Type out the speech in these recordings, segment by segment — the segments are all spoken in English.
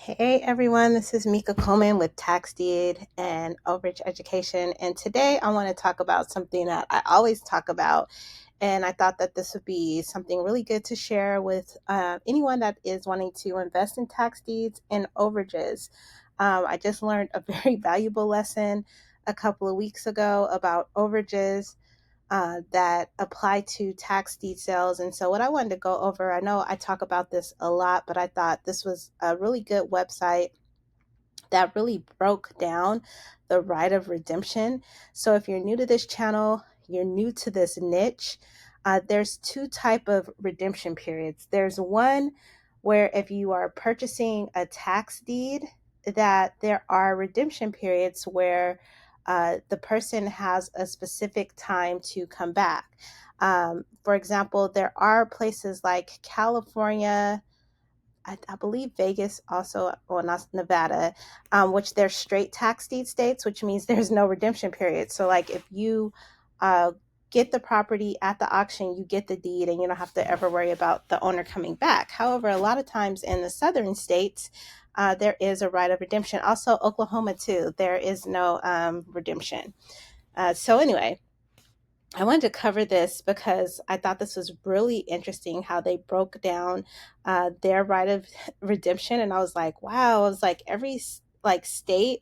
Hey everyone, this is Mika Coleman with Tax Deed and Overage Education. And today I want to talk about something that I always talk about. And I thought that this would be something really good to share with anyone that is wanting to invest in tax deeds and overages. I just learned a very valuable lesson a couple of weeks ago about overages that apply to tax deed sales. And so, what I wanted to go over, I know I talk about this a lot, but I thought this was a really good website that really broke down the right of redemption. So, if you're new to this channel, you're new to this niche, there's two type of redemption periods. There's one where if you are purchasing a tax deed, that there are redemption periods where the person has a specific time to come back. For example, there are places like California, I believe Vegas also, or not Nevada, which they're straight tax deed states, which means there's no redemption period. So, like if you get the property at the auction, you get the deed, and you don't have to ever worry about the owner coming back. However, a lot of times in the southern states, there is a right of redemption. Also, Oklahoma too, there is no redemption. So anyway, I wanted to cover this because I thought this was really interesting how they broke down their right of redemption, and I was like, wow! I was like, every like state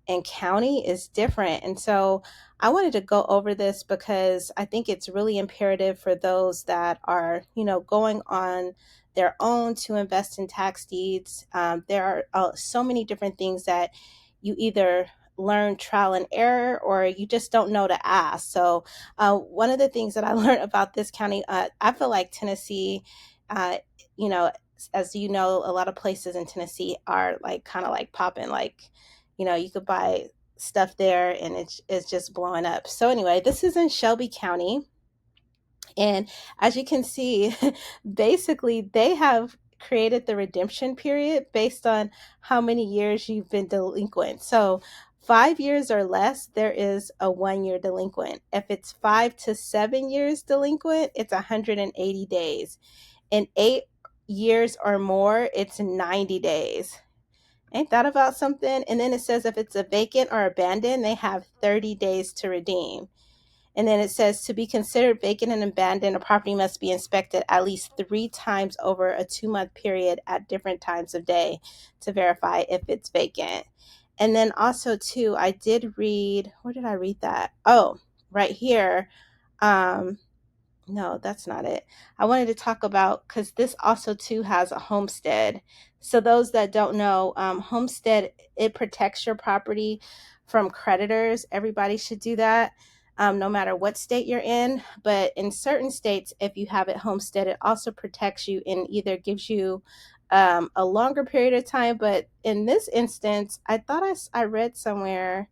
and county is different, and so I wanted to go over this because I think it's really imperative for those that are, going on their own to invest in tax deeds. There are so many different things that you either learn trial and error or you just don't know to ask. So one of the things that I learned about this county, I feel like Tennessee, uh, you know, as you know, a lot of places in Tennessee are like kind of like popping, like, you could buy stuff there and it's just blowing up. So anyway, this is in Shelby County. And as you can see, basically they have created the redemption period based on how many years you've been delinquent. So 5 years or less, there is a 1 year delinquent. If it's 5 to 7 years delinquent, it's 180 days. In 8 years or more, it's 90 days. Ain't that about something? And then it says if it's a vacant or abandoned, they have 30 days to redeem. And then it says to be considered vacant and abandoned, a property must be inspected at least 3 times over a 2 month period at different times of day to verify if it's vacant. And then also too, I did read, where did I read that? Oh, right here. No, that's not it. I wanted to talk about, because this also too has a homestead. So those that don't know, homestead, it protects your property from creditors. Everybody should do that, no matter what state you're in. But in certain states, if you have it homestead, it also protects you and either gives you a longer period of time. But in this instance, I thought I read somewhere,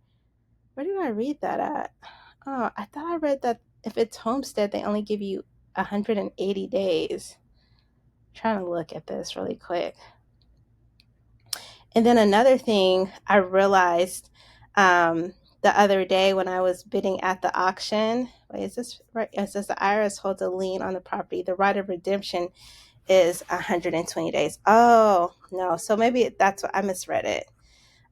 where did I read that at? Oh, I thought I read that if it's homestead, they only give you 180 days. I'm trying to look at this really quick. And then another thing I realized the other day when I was bidding at the auction. Wait, is this right? It says the IRS holds a lien on the property. The right of redemption is 120 days. Oh, no. So maybe that's what I misread it.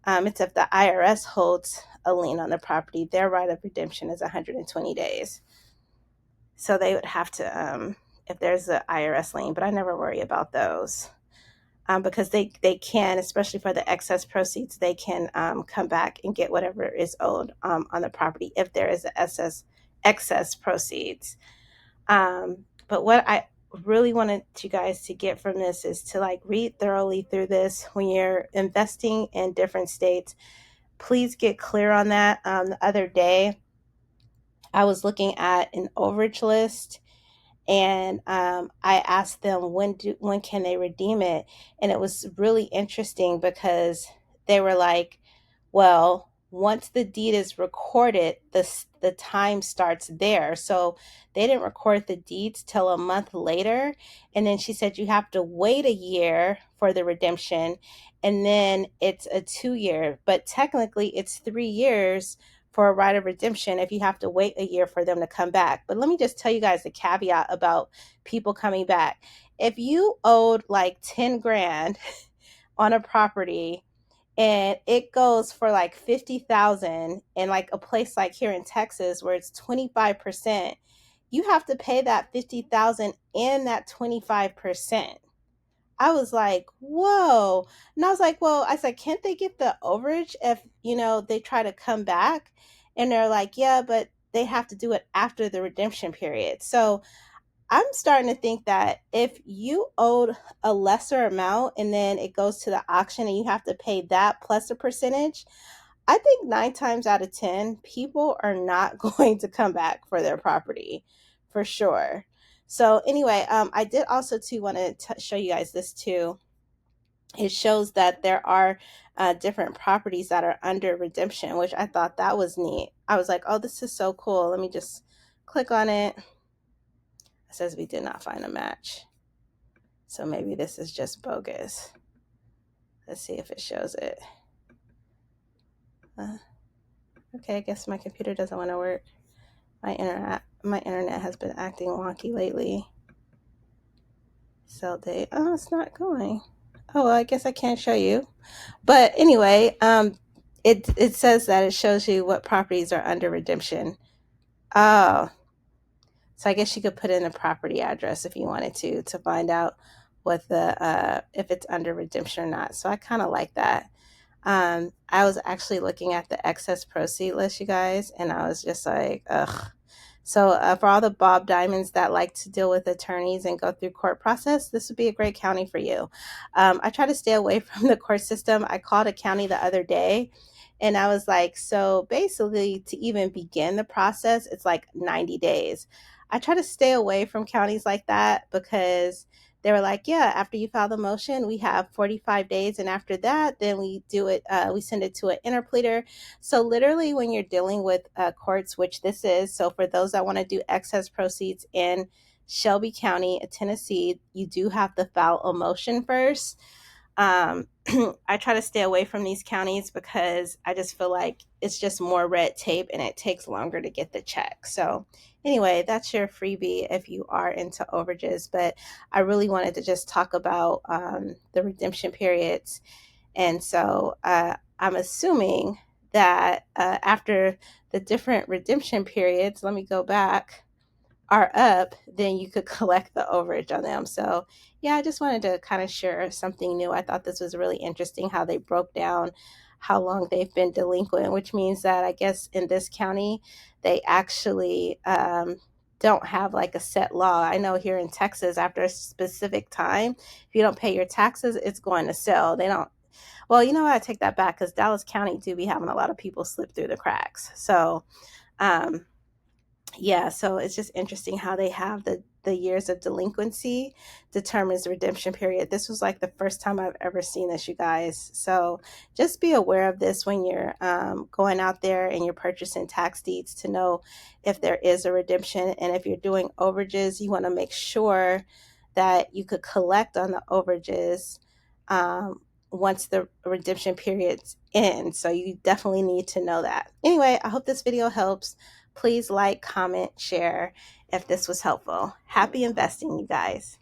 It's if the IRS holds a lien on the property, their right of redemption is 120 days. So they would have to, if there's an IRS lien, but I never worry about those because they can, especially for the excess proceeds, they can come back and get whatever is owed on the property if there is excess proceeds. But what I really wanted you guys to get from this is to like read thoroughly through this when you're investing in different states. Please get clear on that. The other day, I was looking at an overage list, and I asked them when can they redeem it, and it was really interesting because they were like, well, once the deed is recorded, the time starts there. So they didn't record the deeds till a month later, and then she said you have to wait a year for the redemption, and then it's a 2 year, but technically it's 3 years for a right of redemption if you have to wait a year for them to come back. But let me just tell you guys the caveat about people coming back. If you owed like 10 grand on a property and it goes for like 50,000 in like a place like here in Texas where it's 25%, you have to pay that 50,000 and that 25%. I was like, whoa. And I was like, well, I said, can't they get the overage if, they try to come back? And they're like, yeah, but they have to do it after the redemption period. So I'm starting to think that if you owed a lesser amount and then it goes to the auction and you have to pay that plus a percentage, I think 9 times out of 10, people are not going to come back for their property for sure. So anyway, I did also too want to show you guys this too. It shows that there are different properties that are under redemption, which I thought that was neat. I was like, oh, this is so cool. Let me just click on it. It says we did not find a match. So maybe this is just bogus. Let's see if it shows it. Okay, I guess my computer doesn't want to work. My internet has been acting wonky lately. Sell date. Oh, it's not going. Oh, well, I guess I can't show you. But anyway, it says that it shows you what properties are under redemption. Oh, so I guess you could put in a property address if you wanted to find out what the if it's under redemption or not. So I kind of like that. I was actually looking at the excess proceed list, you guys, and I was just like, ugh. So for all the Bob Diamonds that like to deal with attorneys and go through court process, this would be a great county for you. I try to stay away from the court system. I called a county the other day and I was like, so basically to even begin the process, it's like 90 days. I try to stay away from counties like that because they were like, yeah, after you file the motion, we have 45 days. And after that, then we do it, we send it to an interpleader. So literally when you're dealing with courts, which this is, so for those that want to do excess proceeds in Shelby County, Tennessee, you do have to file a motion first. I try to stay away from these counties because I just feel like it's just more red tape and it takes longer to get the check. So anyway, that's your freebie if you are into overages. But I really wanted to just talk about the redemption periods. And so I'm assuming that after the different redemption periods, let me go back, are up, then you could collect the overage on them. So yeah, I just wanted to kind of share something new. I thought this was really interesting how they broke down how long they've been delinquent, which means that I guess in this county, they actually don't have like a set law. I know here in Texas, after a specific time, if you don't pay your taxes, it's going to sell. They don't. Well, you know what? I take that back because Dallas County do be having a lot of people slip through the cracks. So, yeah, so it's just interesting how they have the years of delinquency determines the redemption period. This was like the first time I've ever seen this, you guys. So just be aware of this when you're going out there and you're purchasing tax deeds to know if there is a redemption. And if you're doing overages, you want to make sure that you could collect on the overages once the redemption periods end. So you definitely need to know that. Anyway, I hope this video helps. Please like, comment, share if this was helpful. Happy investing, you guys.